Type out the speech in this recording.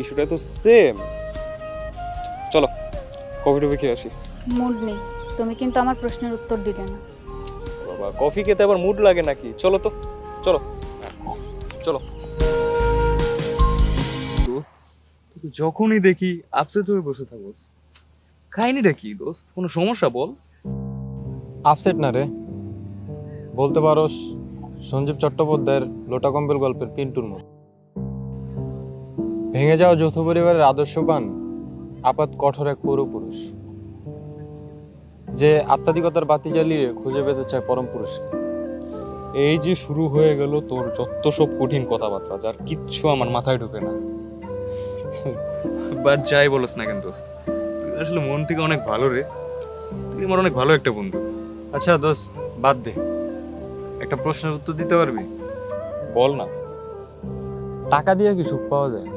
বিষয়টা তো সেম। চলো কফি টফি খেয়ে আসি। মুড নেই। তুমি কিন্তু আমার প্রশ্নের উত্তর দিলে না। বাবা কফি খেতে আবার মুড লাগে নাকি? চলো তো, চলো চলো। দোস্ত তোকে যখনই দেখি আপসেট হয়ে বসে থাকোস, খাইনিটা কি দোস্ত? কোনো সমস্যা বল। আপসেট না রে, বলতে পারোস সঞ্জীব চট্টোপাধ্যায়ের লোটা কম্বল গল্পের পিন্টুর মতো। ভেঙে যাওয়া যৌথ পরিবারের আদর্শবান আপাত কঠোর এক পৌরপুরুষ, যে আত্মাধিকতার বাতি জ্বালিয়ে খুঁজে পেতে চায় পরম পুরুষকে। এই যে শুরু হয়ে গেল তোর যত সব কঠিন কথাবার্তা, যার কিচ্ছু আমার মাথায় ঢোকে না। বাট যাই বলস না কেন দোস্ত, তুই আসলে মন থেকে অনেক ভালো রে। তুই আমার অনেক ভালো একটা বন্ধু। আচ্ছা দোস্ত, বাদ দে, একটা প্রশ্নের উত্তর দিতে পারবি? বল না। টাকা দিয়ে কি সুখ পাওয়া যায়?